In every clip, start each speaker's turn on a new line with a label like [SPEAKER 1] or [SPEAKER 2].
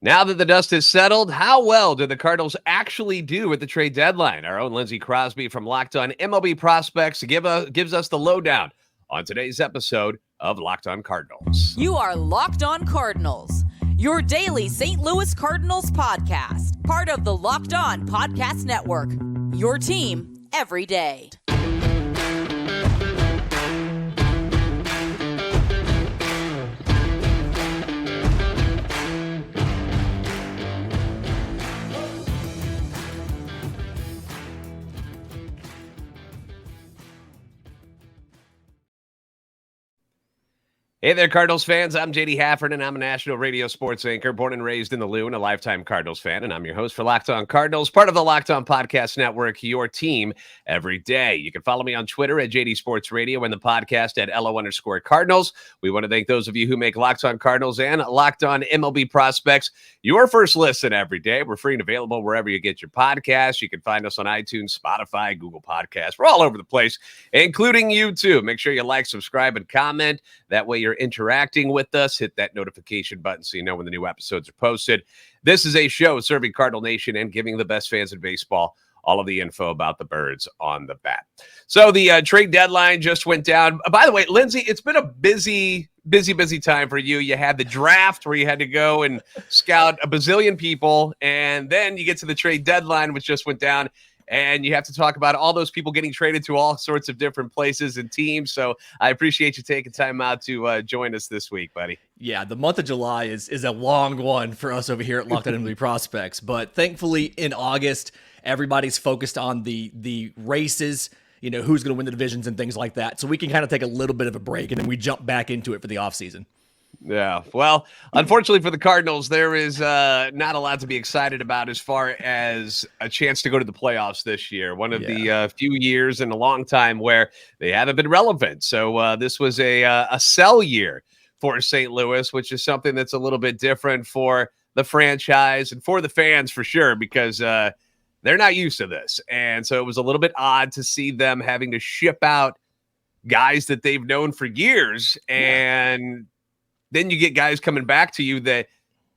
[SPEAKER 1] Now that the dust has settled, how well did the Cardinals actually do at the trade deadline? Our own Lindsay Crosby from Locked On MLB Prospects gives us the lowdown on today's episode of Locked On Cardinals.
[SPEAKER 2] You are Locked On Cardinals, your daily St. Louis Cardinals podcast, part of the Locked On Podcast Network, your team every day.
[SPEAKER 1] Hey there, Cardinals fans. I'm JD Hafford, and I'm a national radio sports anchor, born and raised in the Lou, and a lifetime Cardinals fan. And I'm your host for Locked On Cardinals, part of the Locked On Podcast Network, your team every day. You can follow me on Twitter at JD Sports Radio and the podcast at LO_Cardinals. We want to thank those of you who make Locked On Cardinals and Locked On MLB Prospects your first listen every day. We're free and available wherever you get your podcasts. You can find us on iTunes, Spotify, Google Podcasts. We're all over the place, including YouTube. Make sure you like, subscribe, and comment. That way you're interacting with us. Hit that notification button so you know when the new episodes are posted. This is a show serving Cardinal Nation and giving the best fans in baseball all of the info about the birds on the bat. So the trade deadline just went down. By the way, Lindsay, it's been a busy time for you. You had the draft where you had to go and scout a bazillion people, and then you get to the trade deadline, which just went down, and you have to talk about all those people getting traded to all sorts of different places and teams. So I appreciate you taking time out to join us this week, buddy.
[SPEAKER 3] Yeah, the month of July is a long one for us over here at Locked On MLB Prospects. But thankfully, in August, everybody's focused on the races, you know, who's going to win the divisions and things like that. So we can kind of take a little bit of a break, and then we jump back into it for the offseason.
[SPEAKER 1] Yeah, well, unfortunately for the Cardinals, there is not a lot to be excited about as far as a chance to go to the playoffs this year. One of the few years in a long time where they haven't been relevant. So this was a sell year for St. Louis, which is something that's a little bit different for the franchise and for the fans for sure, because they're not used to this. And so it was a little bit odd to see them having to ship out guys that they've known for years, and then you get guys coming back to you that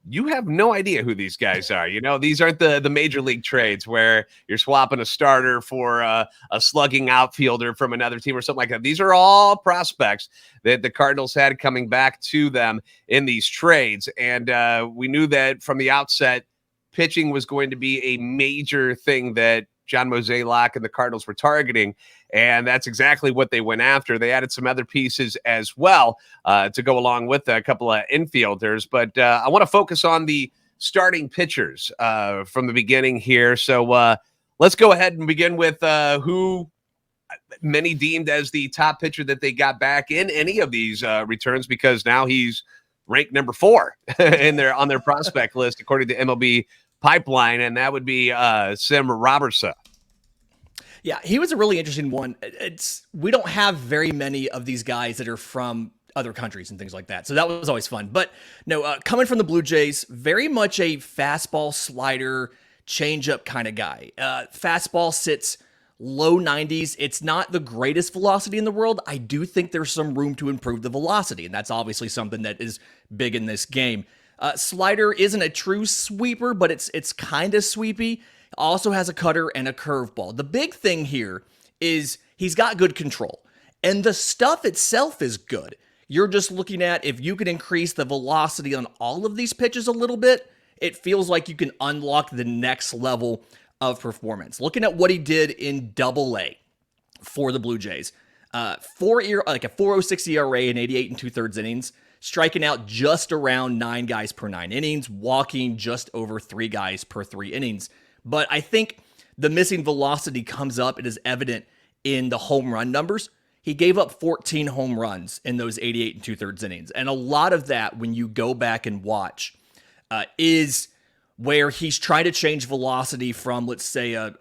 [SPEAKER 1] you have no idea who these guys are. You know, these aren't the major league trades where you're swapping a starter for a slugging outfielder from another team or something like that. These are all prospects that the Cardinals had coming back to them in these trades. And we knew that from the outset, pitching was going to be a major thing that John Mozeliak and the Cardinals were targeting, and that's exactly what they went after. They added some other pieces as well to go along with a couple of infielders, but I want to focus on the starting pitchers from the beginning here. So let's go ahead and begin with who many deemed as the top pitcher that they got back in any of these returns, because now he's ranked number 4 on their prospect list according to MLB Pipeline, and that would be Sim Robertson.
[SPEAKER 3] Yeah, he was a really interesting one. We don't have very many of these guys that are from other countries and things like that, so that was always fun. But no, coming from the Blue Jays, very much a fastball, slider, changeup kind of guy. Fastball sits low 90s. It's not the greatest velocity in the world. I do think there's some room to improve the velocity, and that's obviously something that is big in this game. Slider isn't a true sweeper, but it's kind of sweepy. Also has a cutter and a curveball. The big thing here is he's got good control, and the stuff itself is good. You're just looking at if you can increase the velocity on all of these pitches a little bit, it feels like you can unlock the next level of performance. Looking at what he did in Double-A for the Blue Jays, a 4.06 ERA in 88 2/3 innings. Striking out just around 9 guys per 9 innings, walking just over 3 guys per 3 innings. But I think the missing velocity comes up. It is evident in the home run numbers. He gave up 14 home runs in those 88 2/3 innings. And a lot of that, when you go back and watch, is where he's trying to change velocity from, let's say, a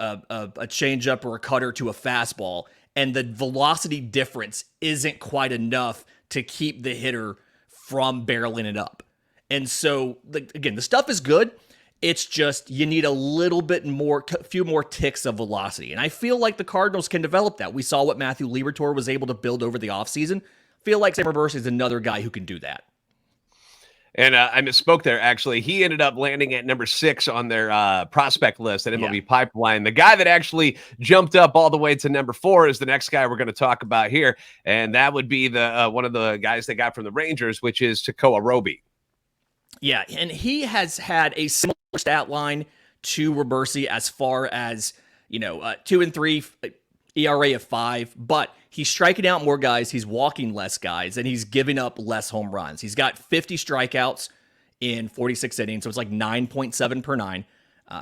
[SPEAKER 3] changeup or a cutter to a fastball. And the velocity difference isn't quite enough to keep the hitter from barreling it up. And so, again, the stuff is good. It's just you need a little bit more, a few more ticks of velocity. And I feel like the Cardinals can develop that. We saw what Matthew Liberatore was able to build over the offseason. I feel like Sam Roberts is another guy who can do that.
[SPEAKER 1] And I misspoke there, actually. He ended up landing at number 6 on their prospect list at MLB Pipeline. The guy that actually jumped up all the way to number 4 is the next guy we're going to talk about here. And that would be the one of the guys they got from the Rangers, which is Tekoa Roby.
[SPEAKER 3] Yeah, and he has had a similar stat line to Robersi as far as, 2-3, ERA of 5, but he's striking out more guys, he's walking less guys, and he's giving up less home runs. He's got 50 strikeouts in 46 innings, so it's like 9.7 per 9.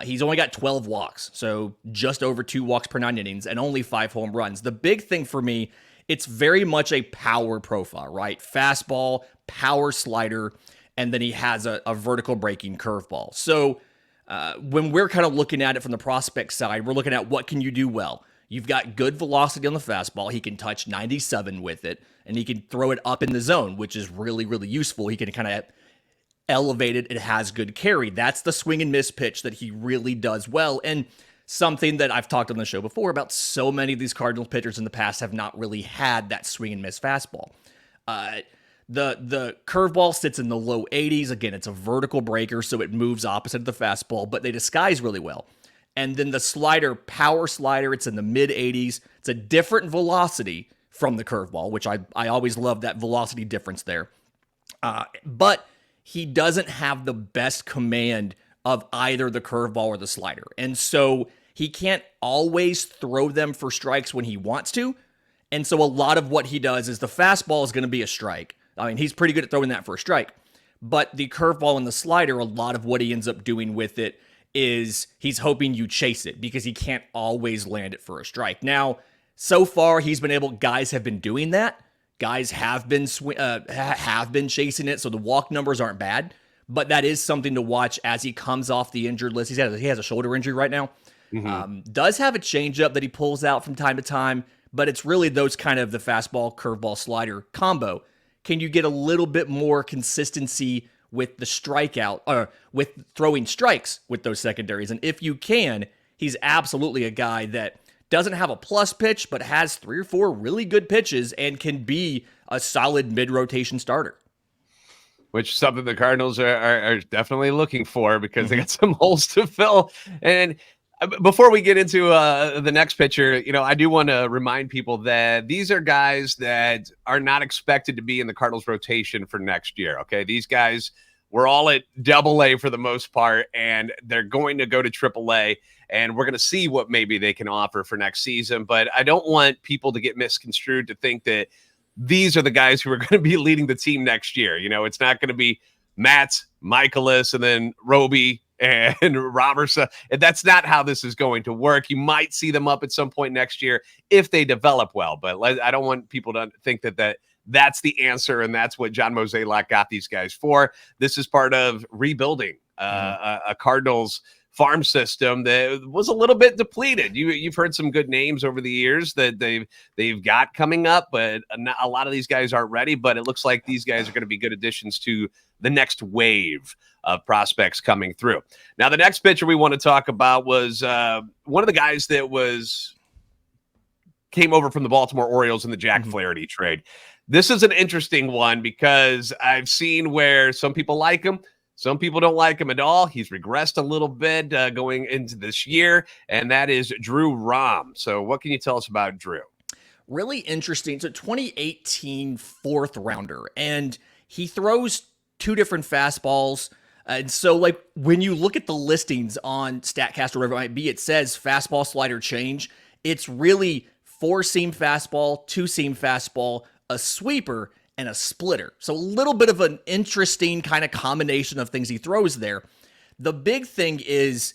[SPEAKER 3] He's only got 12 walks, so just over 2 walks per 9 innings, and only 5 home runs. The big thing for me, it's very much a power profile, right? Fastball, power slider, and then he has a vertical breaking curveball. So when we're kind of looking at it from the prospect side, we're looking at what can you do well. You've got good velocity on the fastball. He can touch 97 with it, and he can throw it up in the zone, which is really, really useful. He can kind of elevate it. It has good carry. That's the swing and miss pitch that he really does well, and something that I've talked on the show before about. So many of these Cardinals pitchers in the past have not really had that swing and miss fastball. The curveball sits in the low 80s. Again, it's a vertical breaker, so it moves opposite of the fastball, but they disguise really well. And then the slider, power slider, it's in the mid 80s. It's a different velocity from the curveball, which I always love that velocity difference there. But he doesn't have the best command of either the curveball or the slider. And so he can't always throw them for strikes when he wants to. And so a lot of what he does is the fastball is going to be a strike. I mean, he's pretty good at throwing that for a strike. But the curveball and the slider, a lot of what he ends up doing with it is he's hoping you chase it because he can't always land it for a strike. Now, so far guys have been doing that. Guys have been chasing it, so the walk numbers aren't bad. But that is something to watch as he comes off the injured list. He has a shoulder injury right now. Mm-hmm. Does have a changeup that he pulls out from time to time, but it's really those kind of the fastball, curveball, slider combo. Can you get a little bit more consistency with the strikeout, or with throwing strikes with those secondaries? And if you can, he's absolutely a guy that doesn't have a plus pitch, but has 3 or 4 really good pitches and can be a solid mid-rotation starter.
[SPEAKER 1] Which is something the Cardinals are definitely looking for because they got some holes to fill. And before we get into the next pitcher, I do want to remind people that these are guys that are not expected to be in the Cardinals rotation for next year. Okay. These guys were all at AA for the most part, and they're going to go to AAA, and we're going to see what maybe they can offer for next season. But I don't want people to get misconstrued to think that these are the guys who are going to be leading the team next year. It's not going to be Matt, Michaelis, and then Roby and Robertson. That's not how this is going to work. You might see them up at some point next year if they develop well, but I don't want people to think that's the answer and that's what John Mozeliak got these guys for. This is part of rebuilding a Cardinals farm system that was a little bit depleted. You've heard some good names over the years that they've got coming up, but a lot of these guys aren't ready. But it looks like these guys are going to be good additions to the next wave of prospects coming through. Now, the next pitcher we want to talk about was one of the guys that came over from the Baltimore Orioles in the Jack Flaherty trade. This is an interesting one because I've seen where some people like him, some people don't like him at all. He's regressed a little bit going into this year, and that is Drew Rom. So what can you tell us about Drew?
[SPEAKER 3] Really interesting. So 2018 4th rounder, and he throws 2 different fastballs. And so, like, when you look at the listings on StatCast or whatever it might be, it says fastball, slider, change. It's really 4-seam fastball, 2-seam fastball, a sweeper, and a splitter. So a little bit of an interesting kind of combination of things he throws there. The big thing is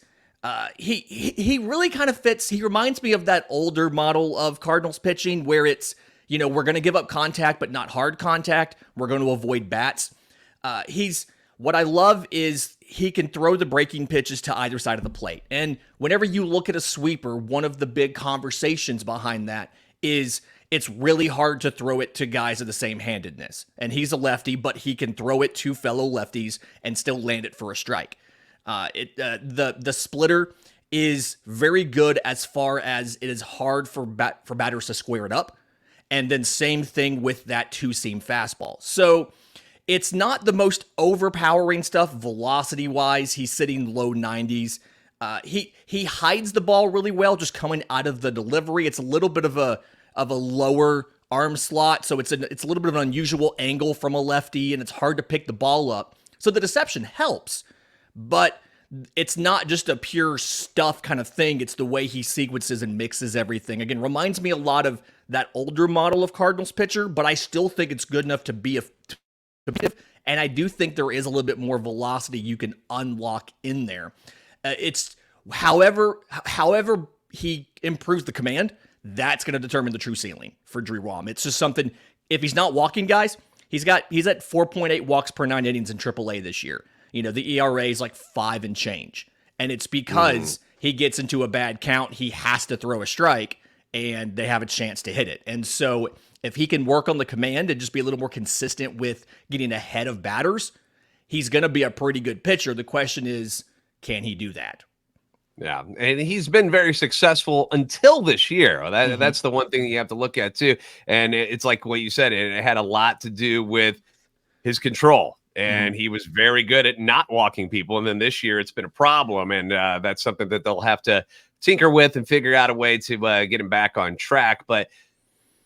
[SPEAKER 3] he really kind of fits. He reminds me of that older model of Cardinals pitching where it's, we're going to give up contact, but not hard contact. We're going to avoid bats. What I love is he can throw the breaking pitches to either side of the plate. And whenever you look at a sweeper, one of the big conversations behind that is it's really hard to throw it to guys of the same handedness. And he's a lefty, but he can throw it to fellow lefties and still land it for a strike. The splitter is very good as far as it is hard for batters to square it up. And then same thing with that 2-seam fastball. So It's not the most overpowering stuff velocity-wise. He's sitting low 90s. He hides the ball really well just coming out of the delivery. It's a little bit of a lower arm slot, so it's a little bit of an unusual angle from a lefty, and it's hard to pick the ball up. So the deception helps, but it's not just a pure stuff kind of thing. It's the way he sequences and mixes everything. Again, reminds me a lot of that older model of Cardinals pitcher, but I still think it's good enough to be and I do think there is a little bit more velocity you can unlock in there. It's however he improves the command, that's going to determine the true ceiling for Drew Rom. It's just something, if he's not walking guys, he's at 4.8 walks per 9 innings in AAA this year. You know, the ERA is like 5 and change. And it's because he gets into a bad count, he has to throw a strike, and they have a chance to hit it. And so if he can work on the command and just be a little more consistent with getting ahead of batters, he's going to be a pretty good pitcher. The question is, can he do that?
[SPEAKER 1] Yeah, and he's been very successful until this year. That's the one thing you have to look at, too. And it's like what you said, it had a lot to do with his control. And he was very good at not walking people. And then this year it's been a problem. And that's something that they'll have to tinker with and figure out a way to get him back on track. But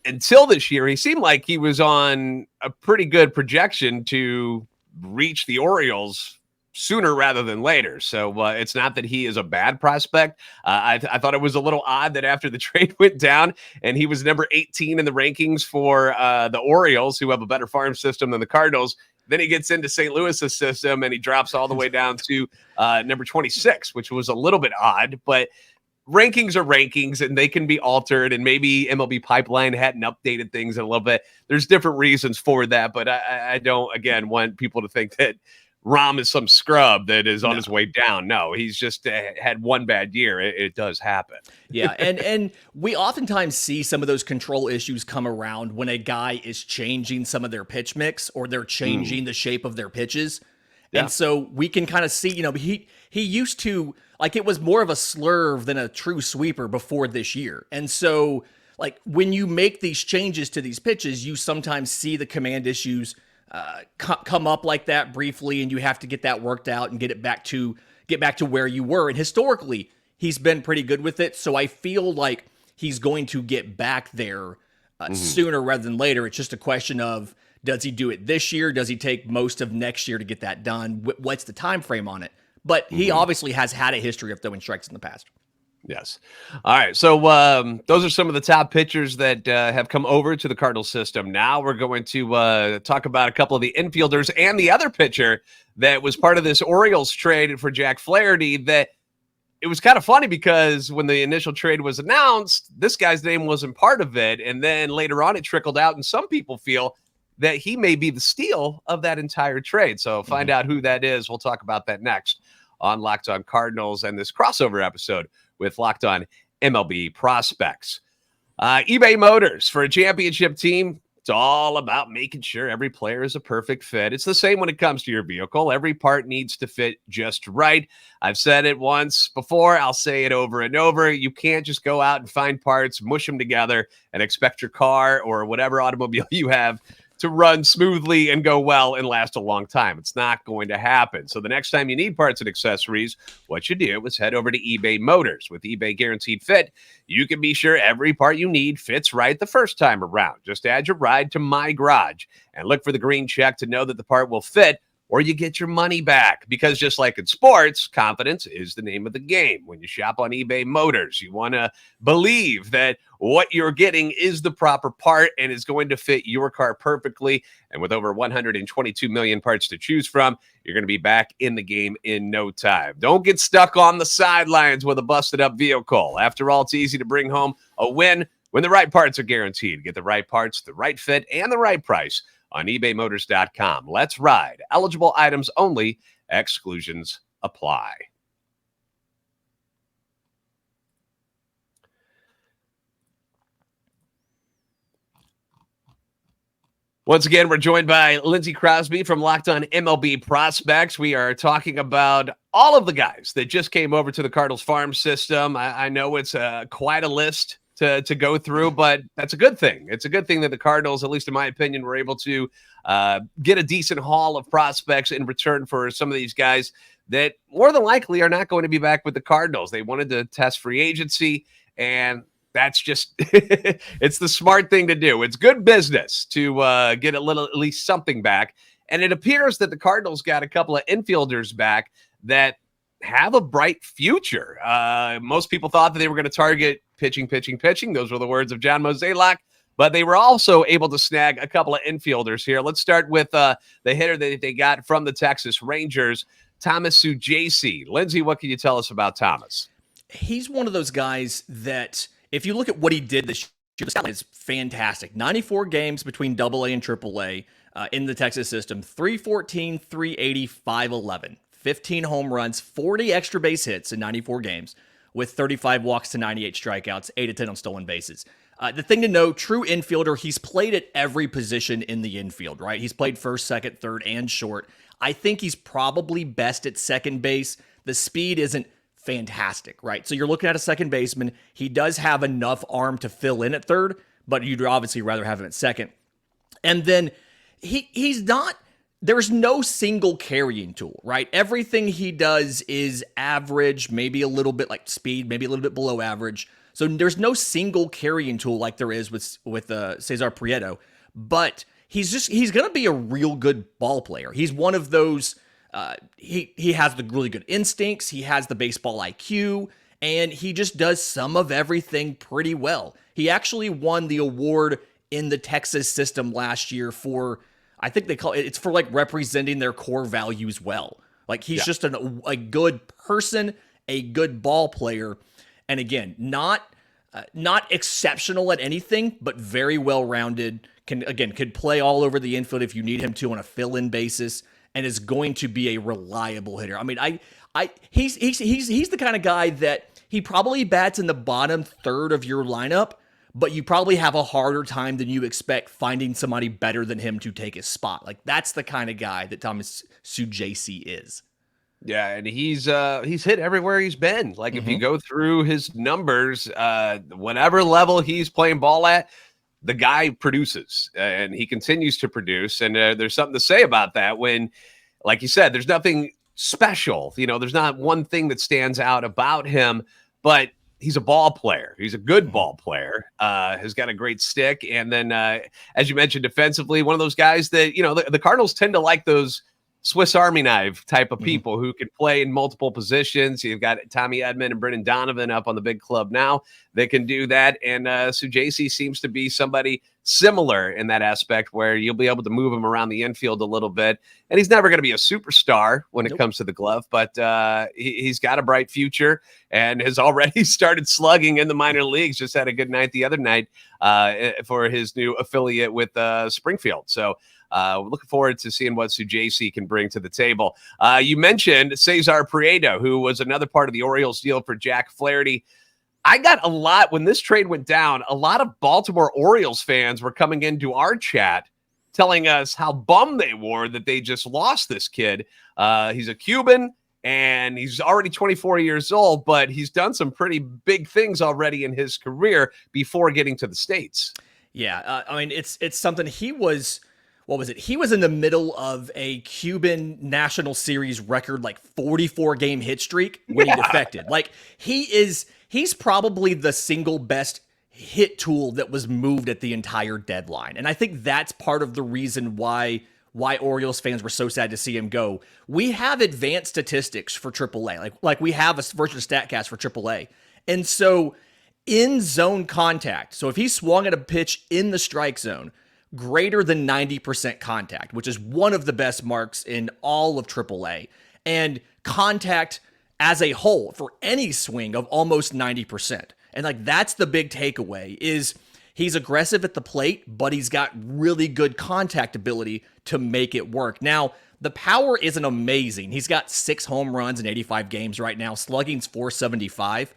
[SPEAKER 1] until this year, he seemed like he was on a pretty good projection to reach the Orioles sooner rather than later. So it's not that he is a bad prospect. I thought it was a little odd that after the trade went down and he was number 18 in the rankings for the Orioles, who have a better farm system than the Cardinals. Then he gets into St. Louis's system and he drops all the way down to number 26, which was a little bit odd, but rankings are rankings and they can be altered, and maybe MLB Pipeline hadn't updated things a little bit. There's different reasons for that, but I don't, again, want people to think that Rom is some scrub that is on his way down. No, he's just had one bad year. It does happen.
[SPEAKER 3] Yeah, and we oftentimes see some of those control issues come around when a guy is changing some of their pitch mix or they're changing the shape of their pitches. Yeah. And so we can kind of see, he used to, like, it was more of a slurve than a true sweeper before this year. And so, like, when you make these changes to these pitches, you sometimes see the command issues come up like that briefly, and you have to get that worked out and get back to where you were. And historically, he's been pretty good with it. So I feel like he's going to get back there sooner rather than later. It's just a question of, does he do it this year? Does he take most of next year to get that done? What's the time frame on it? But he obviously has had a history of throwing strikes in the past.
[SPEAKER 1] Yes. All right. So those are some of the top pitchers that have come over to the Cardinals system. Now we're going to talk about a couple of the infielders and the other pitcher that was part of this Orioles trade for Jack Flaherty. That it was kind of funny because when the initial trade was announced, this guy's name wasn't part of it. And then later on it trickled out, and some people feel that he may be the steal of that entire trade. So find out who that is. We'll talk about that next on Locked On Cardinals and this crossover episode with Locked On MLB Prospects. eBay Motors, for a championship team, it's all about making sure every player is a perfect fit. It's the same when it comes to your vehicle. Every part needs to fit just right. I've said it once before. I'll say it over and over. You can't just go out and find parts, mush them together, and expect your car or whatever automobile you have to run smoothly and go well and last a long time. It's not going to happen. So the next time you need parts and accessories, what you do is head over to eBay Motors. With eBay Guaranteed Fit, you can be sure every part you need fits right the first time around. Just add your ride to My Garage and look for the green check to know that the part will fit, or you get your money back. Because just like in sports, confidence is the name of the game. When you shop on eBay Motors, you want to believe that what you're getting is the proper part and is going to fit your car perfectly. And with over 122 million parts to choose from, you're going to be back in the game in no time. Don't get stuck on the sidelines with a busted up vehicle. After all, it's easy to bring home a win when the right parts are guaranteed. Get the right parts, the right fit, and the right price on ebaymotors.com. Let's ride. Eligible items only. Exclusions apply. Once again, we're joined by Lindsay Crosby from Locked On MLB Prospects. We are talking about all of the guys that just came over to the Cardinals farm system. I know it's quite a list to go through, but that's a good thing. It's a good thing that the Cardinals, at least in my opinion, were able to get a decent haul of prospects in return for some of these guys that more than likely are not going to be back with the Cardinals. They wanted to test free agency, and that's just it's the smart thing to do. It's good business to get at least something back. And it appears that the Cardinals got a couple of infielders back that have a bright future. Most people thought that they were going to target pitching. Those were the words of John Mozeliak, but they were also able to snag a couple of infielders here. Let's start with the hitter that they got from the Texas Rangers, Thomas Sujasi. Lindsay, what can you tell us about Thomas?
[SPEAKER 3] He's one of those guys that, if you look at what he did this year, the stat is fantastic. 94 games between AA and AAA in the Texas system, 314, 380, 511. 15 home runs, 40 extra base hits in 94 games, with 35 walks to 98 strikeouts, 8 to 10 on stolen bases. The thing to know, true infielder, he's played at every position in the infield, right? He's played first, second, third, and short. I think he's probably best at second base. The speed isn't fantastic, right? So you're looking at a second baseman. He does have enough arm to fill in at third, but you'd obviously rather have him at second. And then he's not... There's no single carrying tool, right? Everything he does is average, maybe a little bit like speed, maybe a little bit below average. So there's no single carrying tool like there is with Cesar Prieto. But he's going to be a real good ball player. He's one of those. He has the really good instincts. He has the baseball IQ, and he just does some of everything pretty well. He actually won the award in the Texas system last year for, I think they call it's for like representing their core values well. Like he's just a good person, a good ball player. And again, not exceptional at anything, but very well-rounded. Could play all over the infield if you need him to on a fill-in basis, and is going to be a reliable hitter. I mean, he's the kind of guy that he probably bats in the bottom third of your lineup, but you probably have a harder time than you expect finding somebody better than him to take his spot. Like that's the kind of guy that Thomas Sujasi is.
[SPEAKER 1] Yeah, and he's hit everywhere he's been. Like if you go through his numbers, whatever level he's playing ball at, the guy produces, and he continues to produce. And there's something to say about that when, like you said, there's nothing special. You know, there's not one thing that stands out about him, but he's a ball player. He's a good ball player, has got a great stick. And then, as you mentioned, defensively, one of those guys that, you know, the Cardinals tend to like those Swiss Army knife type of people who can play in multiple positions. You've got Tommy Edman and Brendan Donovan up on the big club now. They can do that. And Sujasi seems to be somebody similar in that aspect where you'll be able to move him around the infield a little bit. And he's never going to be a superstar when it comes to the glove, but he's got a bright future and has already started slugging in the minor leagues. Just had a good night the other night for his new affiliate with Springfield. So we're looking forward to seeing what Sujasi can bring to the table. You mentioned Cesar Prieto, who was another part of the Orioles deal for Jack Flaherty. I got a lot, when this trade went down, a lot of Baltimore Orioles fans were coming into our chat telling us how bummed they were that they just lost this kid. He's a Cuban, and he's already 24 years old, but he's done some pretty big things already in his career before getting to the States.
[SPEAKER 3] Yeah, I mean, it's something he was... What was it? He was in the middle of a Cuban National Series record, like 44-game hit streak when he defected. Like he's probably the single best hit tool that was moved at the entire deadline. And I think that's part of the reason why Orioles fans were so sad to see him go. We have advanced statistics for AAA. Like we have a version of StatCast for AAA. And so in zone contact, so if he swung at a pitch in the strike zone, greater than 90% contact, which is one of the best marks in all of AAA, and contact as a whole for any swing of almost 90%. And like that's the big takeaway is he's aggressive at the plate, but he's got really good contact ability to make it work. Now, the power isn't amazing. He's got 6 home runs in 85 games right now. Slugging's .475.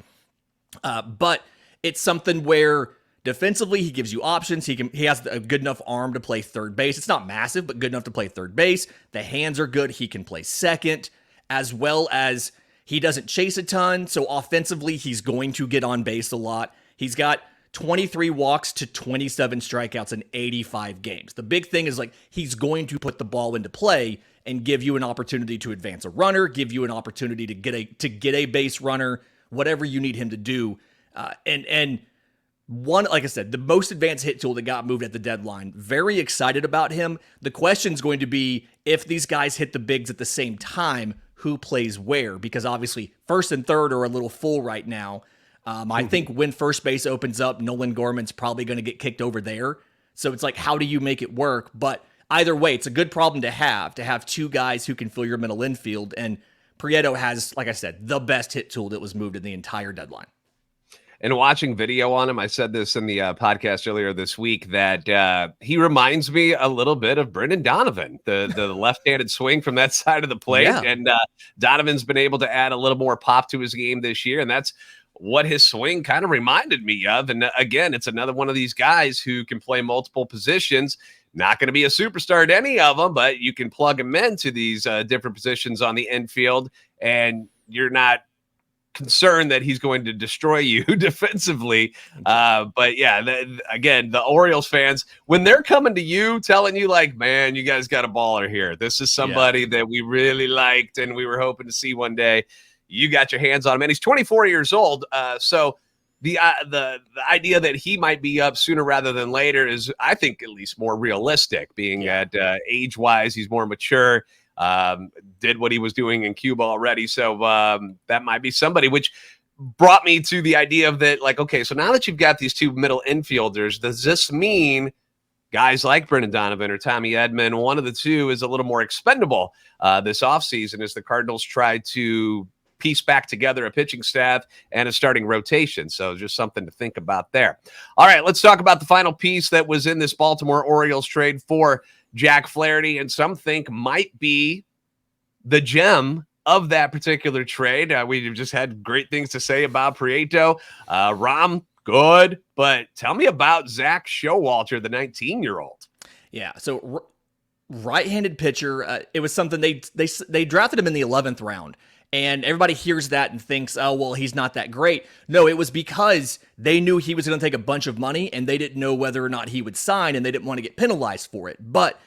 [SPEAKER 3] But it's something where defensively, he gives you options. He has a good enough arm to play third base. It's not massive, but good enough to play third base. The hands are good. He can play second, as well as he doesn't chase a ton. So offensively, he's going to get on base a lot. He's got 23 walks to 27 strikeouts in 85 games. The big thing is like he's going to put the ball into play and give you an opportunity to advance a runner, give you an opportunity to get a base runner, whatever you need him to do. And one, like I said, the most advanced hit tool that got moved at the deadline. Very excited about him. The question's going to be if these guys hit the bigs at the same time, who plays where? Because obviously first and third are a little full right now. I think when first base opens up, Nolan Gorman's probably going to get kicked over there. So it's like, how do you make it work? But either way, it's a good problem to have two guys who can fill your middle infield. And Prieto has, like I said, the best hit tool that was moved in the entire deadline.
[SPEAKER 1] And watching video on him, I said this in the podcast earlier this week, that he reminds me a little bit of Brendan Donovan, the left-handed swing from that side of the plate. Yeah. And Donovan's been able to add a little more pop to his game this year, and that's what his swing kind of reminded me of. And again, it's another one of these guys who can play multiple positions. Not going to be a superstar at any of them, but you can plug him into these different positions on the infield, and you're not concerned that he's going to destroy you defensively. But yeah, again, the Orioles fans, when they're coming to you telling you like, man, you guys got a baller here. This is somebody that we really liked and we were hoping to see one day. You got your hands on him, and he's 24 years old. So the idea that he might be up sooner rather than later is, I think, at least more realistic, being at age-wise, he's more mature. Did what he was doing in Cuba already. So that might be somebody, which brought me to the idea of that, like, okay, so now that you've got these two middle infielders, does this mean guys like Brendan Donovan or Tommy Edman, one of the two, is a little more expendable this offseason as the Cardinals try to piece back together a pitching staff and a starting rotation? So just something to think about there. All right, let's talk about the final piece that was in this Baltimore Orioles trade for Jack Flaherty, and some think might be the gem of that particular trade. We've just had great things to say about Prieto. Rom, good, but tell me about Zach Showalter, the 19-year-old.
[SPEAKER 3] Yeah, so right-handed pitcher. It was something they drafted him in the 11th round. And everybody hears that and thinks, oh, well, he's not that great. No, it was because they knew he was going to take a bunch of money and they didn't know whether or not he would sign, and they didn't want to get penalized for it. But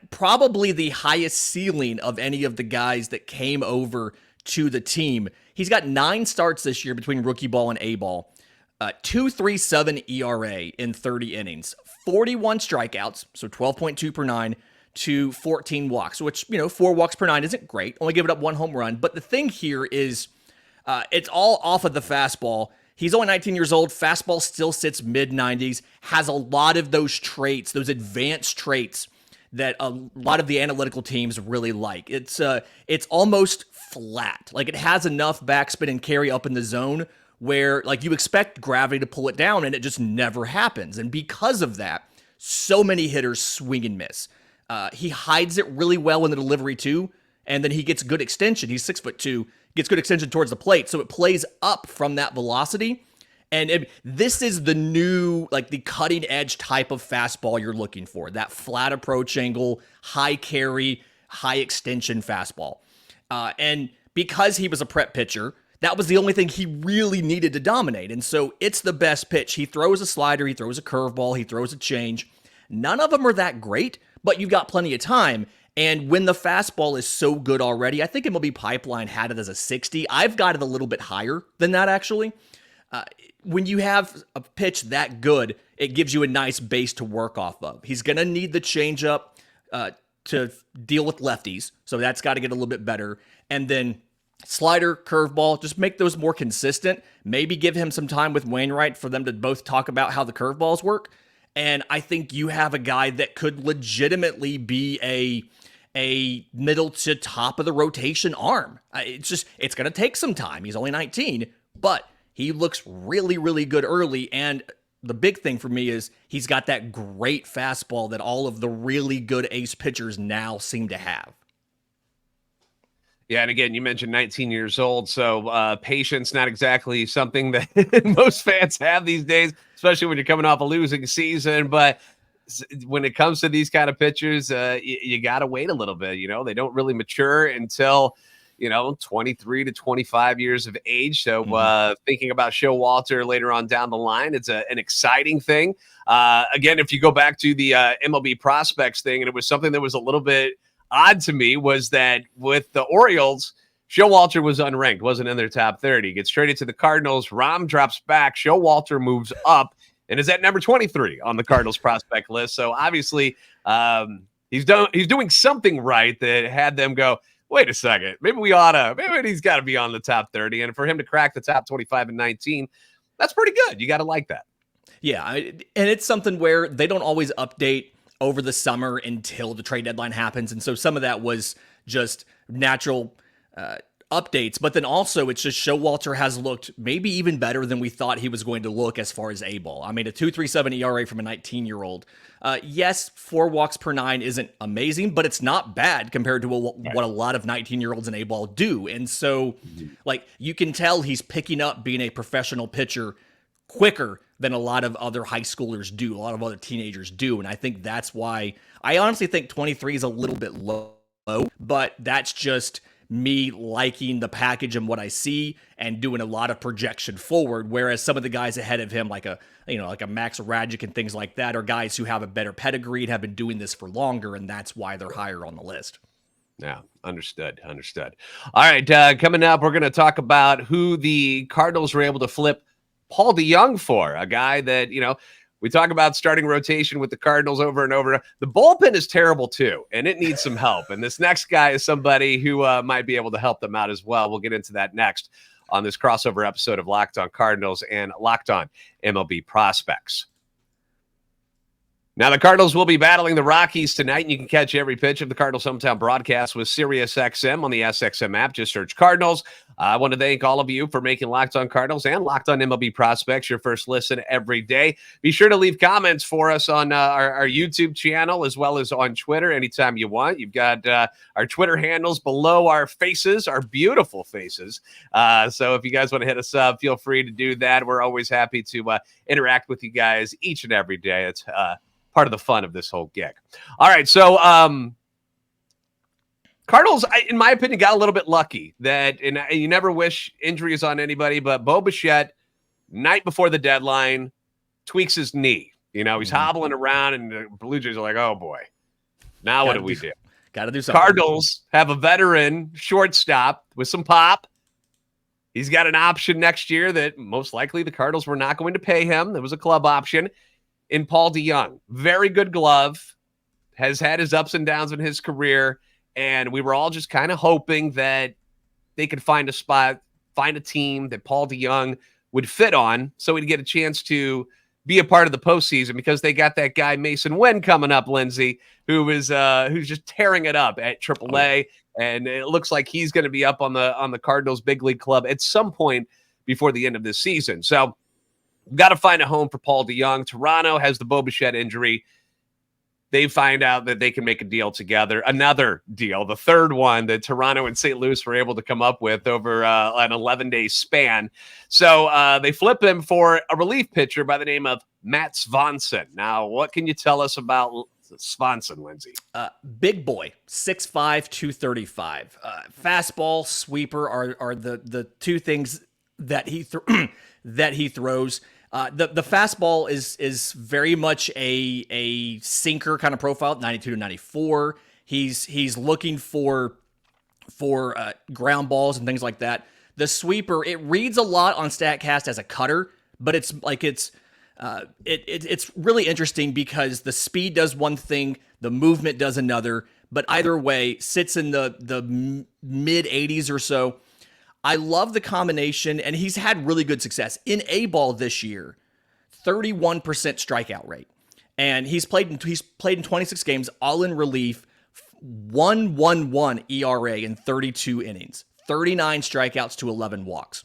[SPEAKER 3] probably the highest ceiling of any of the guys that came over to the team. He's got 9 starts this year between rookie ball and A ball. 2.37 ERA in 30 innings. 41 strikeouts, so 12.2 per 9. To 14 walks, which, 4 walks per 9 isn't great. Only giving up 1 home run. But the thing here is it's all off of the fastball. He's only 19 years old. Fastball still sits mid-90s. Has a lot of those traits, those advanced traits that a lot of the analytical teams really like. It's almost flat. Like, it has enough backspin and carry up in the zone where, like, you expect gravity to pull it down, and it just never happens. And because of that, so many hitters swing and miss. He hides it really well in the delivery too, and then he gets good extension. He's 6'2", gets good extension towards the plate, so it plays up from that velocity. And this is the new, like, the cutting edge type of fastball you're looking for. That flat approach angle, high carry, high extension fastball. And because he was a prep pitcher, that was the only thing he really needed to dominate. And so it's the best pitch. He throws a slider, he throws a curveball, he throws a change. None of them are that great, but you've got plenty of time. And when the fastball is so good already, I think MLB Pipeline had it as a 60. I've got it a little bit higher than that, actually. When you have a pitch that good, it gives you a nice base to work off of. He's going to need the changeup to deal with lefties, so that's got to get a little bit better. And then slider, curveball, just make those more consistent. Maybe give him some time with Wainwright for them to both talk about how the curveballs work. And I think you have a guy that could legitimately be a middle to top of the rotation arm. It's going to take some time. He's only 19, but he looks really, really good early. And the big thing for me is he's got that great fastball that all of the really good ace pitchers now seem to have.
[SPEAKER 1] Yeah, and again, you mentioned 19 years old, so patience not exactly something that most fans have these days, especially when you're coming off a losing season. But when it comes to these kind of pitchers, you got to wait a little bit. They don't really mature until 23 to 25 years of age. So thinking about Showalter later on down the line, it's an exciting thing. Again, if you go back to the MLB Prospects thing, and it was something that was a little bit odd to me, was that with the Orioles, Showalter was unranked, wasn't in their top 30. Gets traded to the Cardinals. Rom drops back. Showalter moves up and is at number 23 on the Cardinals prospect list. So obviously he's doing something right that had them go, wait a second, maybe he's got to be on the top 30. And for him to crack the top 25 and 19, that's pretty good. You got to like that. Yeah.
[SPEAKER 3] And it's something where they don't always update over the summer until the trade deadline happens. And so some of that was just natural updates, but then also it's just Showalter has looked maybe even better than we thought he was going to look as far as A-ball. I mean, a 2.37 ERA from a 19-year-old. Yes, 4 walks per 9 isn't amazing, but it's not bad compared to what a lot of 19-year-olds in A-ball do. And so, you can tell he's picking up being a professional pitcher quicker than a lot of other high schoolers do, a lot of other teenagers do. And I think that's why I honestly think 23 is a little bit low, but that's just me liking the package and what I see and doing a lot of projection forward. Whereas some of the guys ahead of him, like a Max Rajic and things like that, are guys who have a better pedigree and have been doing this for longer. And that's why they're higher on the list.
[SPEAKER 1] Yeah, understood. All right, coming up, we're going to talk about who the Cardinals were able to flip Paul DeJong for, a guy that, we talk about starting rotation with the Cardinals over and over. The bullpen is terrible too, and it needs some help. And this next guy is somebody who might be able to help them out as well. We'll get into that next on this crossover episode of Locked On Cardinals and Locked On MLB Prospects. Now, the Cardinals will be battling the Rockies tonight, and you can catch every pitch of the Cardinals hometown broadcast with SiriusXM on the SXM app. Just search Cardinals. I want to thank all of you for making Locked On Cardinals and Locked On MLB Prospects your first listen every day. Be sure to leave comments for us on our YouTube channel as well as on Twitter anytime you want. You've got our Twitter handles below our faces, our beautiful faces. So if you guys want to hit us up, feel free to do that. We're always happy to interact with you guys each and every day. It's part of the fun of this whole gig. All right, so Cardinals, in my opinion, got a little bit lucky that, and you never wish injuries on anybody, but Bo Bichette, night before the deadline, tweaks his knee. He's hobbling around, and the Blue Jays are like, oh boy, now what do we do?
[SPEAKER 3] Got to do something.
[SPEAKER 1] Cardinals have a veteran shortstop with some pop. He's got an option next year that most likely the Cardinals were not going to pay him. There was a club option. In Paul DeJong, very good glove, has had his ups and downs in his career, and we were all just kind of hoping that they could find a spot, find a team that Paul DeJong would fit on so he'd get a chance to be a part of the postseason, because they got that guy Mason Wynn coming up, Lindsay, who's just tearing it up at AAA, and it looks like he's going to be up on the Cardinals big league club at some point before the end of this season. So got to find a home for Paul DeJong. Toronto has the Bo Bichette injury. They find out that they can make a deal together. Another deal, the third one that Toronto and St. Louis were able to come up with over an 11-day span. So they flip him for a relief pitcher by the name of Matt Swanson. Now, what can you tell us about Swanson, Lindsay?
[SPEAKER 3] Big boy, 6'5", 235. Fastball, sweeper are the two things that he throws. The fastball is very much a sinker kind of profile, 92 to 94. He's looking for ground balls and things like that. The sweeper, it reads a lot on StatCast as a cutter, but it's really interesting because the speed does one thing, the movement does another, but either way sits in the mid 80s or so. I love the combination, and he's had really good success. In A-ball this year, 31% strikeout rate. And he's played in 26 games, all in relief, 1.11 ERA in 32 innings, 39 strikeouts to 11 walks.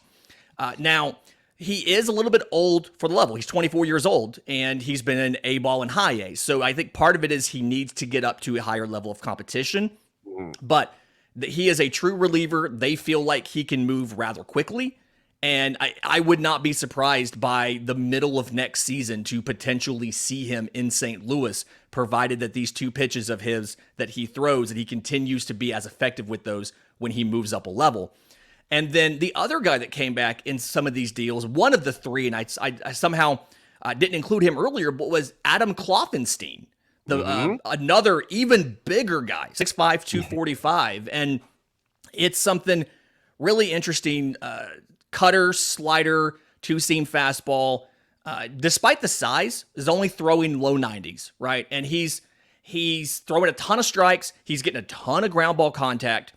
[SPEAKER 3] Now, he is a little bit old for the level. He's 24 years old, and he's been in A-ball and high A. So I think part of it is he needs to get up to a higher level of competition. But he is a true reliever. They feel like he can move rather quickly. And I would not be surprised by the middle of next season to potentially see him in St. Louis, provided that these two pitches of his that he throws, and he continues to be as effective with those, when he moves up a level. And then the other guy that came back in some of these deals, one of the three, and I somehow didn't include him earlier, but was Adam Kloffenstein, another even bigger guy, 6'5", 245. And it's something really interesting. Cutter, slider, two-seam fastball. Despite the size, is only throwing low 90s, right? And he's throwing a ton of strikes. He's getting a ton of ground ball contact.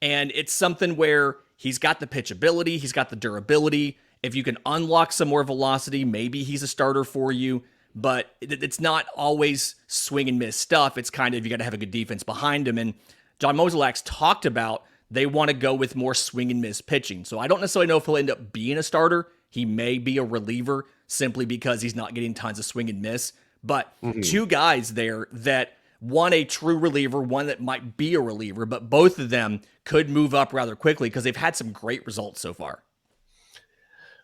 [SPEAKER 3] And it's something where he's got the pitchability, he's got the durability. If you can unlock some more velocity, maybe he's a starter for you. But it's not always swing and miss stuff. It's kind of, you got to have a good defense behind him. And John Mozeliak's talked about they want to go with more swing and miss pitching. So I don't necessarily know if he'll end up being a starter. He may be a reliever simply because he's not getting tons of swing and miss. But two guys there that, one a true reliever, one that might be a reliever, but both of them could move up rather quickly because they've had some great results so far.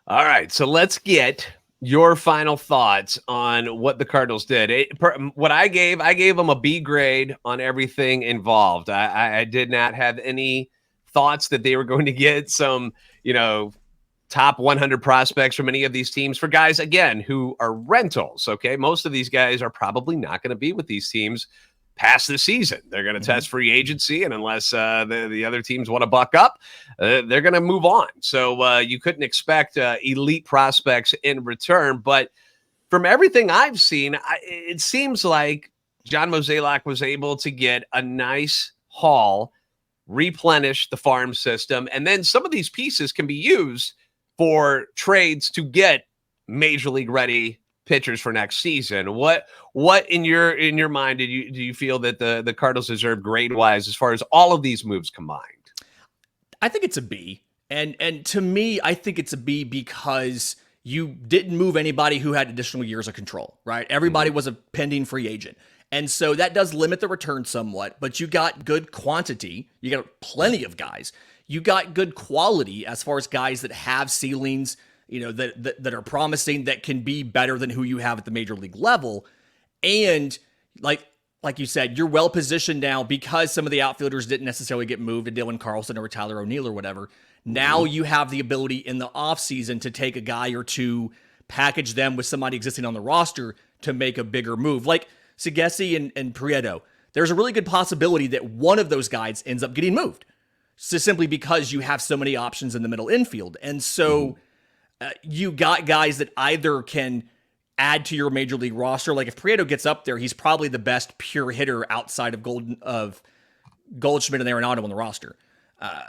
[SPEAKER 1] All right, so let's get your final thoughts on what the Cardinals did. What I gave them a B grade on everything involved. I did not have any thoughts that they were going to get some, top 100 prospects from any of these teams for guys, again, who are rentals, okay? Most of these guys are probably not going to be with these teams past the season. They're going to test free agency, and unless the other teams want to buck up, they're going to move on. So you couldn't expect elite prospects in return. But from everything I've seen, it seems like John Mozeliak was able to get a nice haul, replenish the farm system, and then some of these pieces can be used for trades to get major league ready pitchers for next season. What in your mind do you feel that the Cardinals deserve grade wise as far as all of these moves combined?
[SPEAKER 3] I think it's a B. And to me, I think it's a B because you didn't move anybody who had additional years of control, right? Everybody was a pending free agent. And so that does limit the return somewhat, but you got good quantity. You got plenty of guys. You got good quality as far as guys that have ceilings, that are promising, that can be better than who you have at the major league level. And like you said, you're well positioned now because some of the outfielders didn't necessarily get moved to Dylan Carlson or Tyler O'Neill or whatever. Now you have the ability in the offseason to take a guy or two, package them with somebody existing on the roster to make a bigger move. Like Segesi and Prieto, there's a really good possibility that one of those guys ends up getting moved. So simply because you have so many options in the middle infield. And so you got guys that either can add to your major league roster. Like if Prieto gets up there, he's probably the best pure hitter outside of Goldschmidt and Arenado on the roster.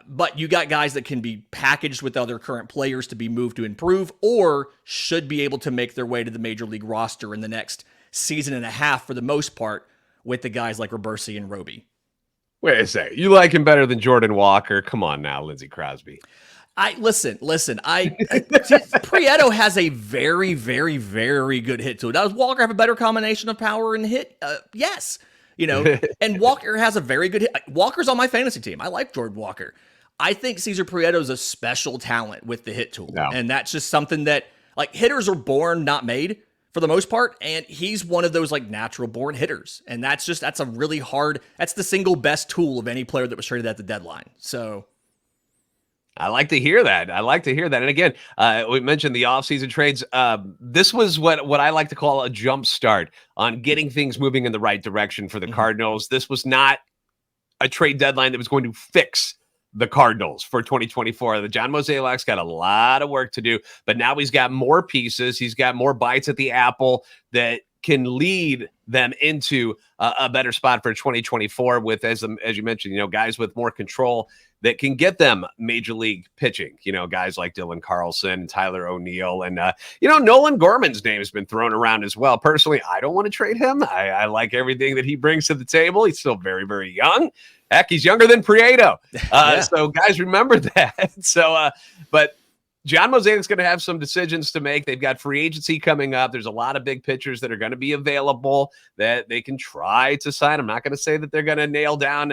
[SPEAKER 3] But you got guys that can be packaged with other current players to be moved to improve or should be able to make their way to the major league roster in the next season and a half for the most part with the guys like Robersi and Roby.
[SPEAKER 1] Wait a second. You like him better than Jordan Walker? Come on now, Lindsay Crosby.
[SPEAKER 3] Listen. Prieto has a very, very, very good hit tool. Does Walker have a better combination of power and hit? Yes. And Walker has a very good hit. Walker's on my fantasy team. I like Jordan Walker. I think Cesar Prieto's a special talent with the hit tool. No. And that's just something that hitters are born, not made for the most part. And he's one of those natural born hitters. And that's a really hard, that's the single best tool of any player that was traded at the deadline. So
[SPEAKER 1] I like to hear that. And again, we mentioned the offseason trades. This was what I like to call a jump start on getting things moving in the right direction for the Cardinals. This was not a trade deadline that was going to fix the Cardinals for 2024. The John Mozeliak's got a lot of work to do, but now he's got more pieces. He's got more bites at the apple that can lead them into a better spot for 2024 with, as you mentioned, guys with more control that can get them major league pitching, guys like Dylan Carlson, Tyler O'Neill, and, Nolan Gorman's name has been thrown around as well. Personally, I don't want to trade him. I like everything that he brings to the table. He's still very, very young. Heck, he's younger than Prieto. So guys, remember that. But John Mozeliak's going to have some decisions to make. They've got free agency coming up. There's a lot of big pitchers that are going to be available that they can try to sign. I'm not going to say that they're going to nail down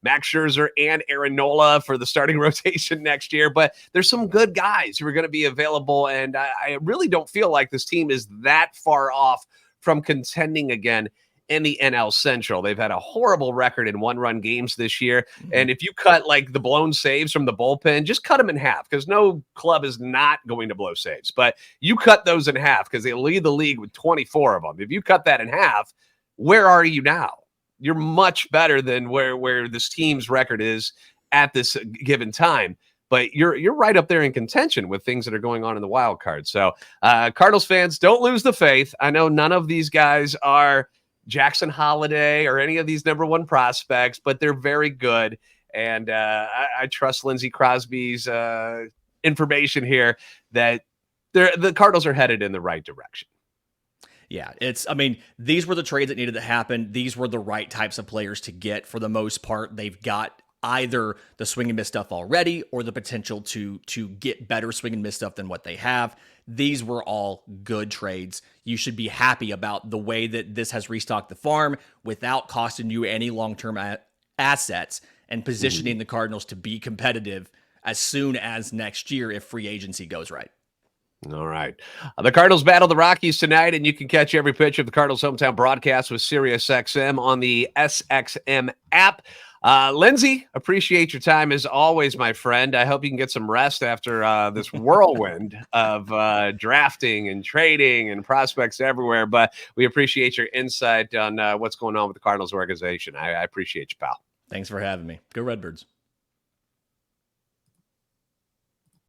[SPEAKER 1] Max Scherzer and Aaron Nola for the starting rotation next year, but there's some good guys who are going to be available, and I really don't feel like this team is that far off from contending again and the NL Central. They've had a horrible record in one-run games this year. And if you cut like the blown saves from the bullpen, just cut them in half, because no club is not going to blow saves. But you cut those in half because they lead the league with 24 of them. If you cut that in half, where are you now? You're much better than where this team's record is at this given time. But you're right up there in contention with things that are going on in the wild card. So Cardinals fans, don't lose the faith. I know none of these guys are Jackson Holiday or any of these number one prospects, but they're very good. And I trust Lindsay Crosby's information here that the Cardinals are headed in the right direction.
[SPEAKER 3] Yeah, these were the trades that needed to happen. These were the right types of players to get. For the most part, they've got either the swing and miss stuff already or the potential to get better swing and miss stuff than what they have. These were all good trades. You should be happy about the way that this has restocked the farm without costing you any long-term assets and positioning the Cardinals to be competitive as soon as next year if free agency goes right.
[SPEAKER 1] All right. The Cardinals battle the Rockies tonight, and you can catch every pitch of the Cardinals hometown broadcast with SiriusXM on the SXM app. Lindsay, appreciate your time as always, my friend. I hope you can get some rest after this whirlwind of drafting and trading and prospects everywhere. But we appreciate your insight on what's going on with the Cardinals organization. I appreciate you, pal.
[SPEAKER 3] Thanks for having me. Go Redbirds.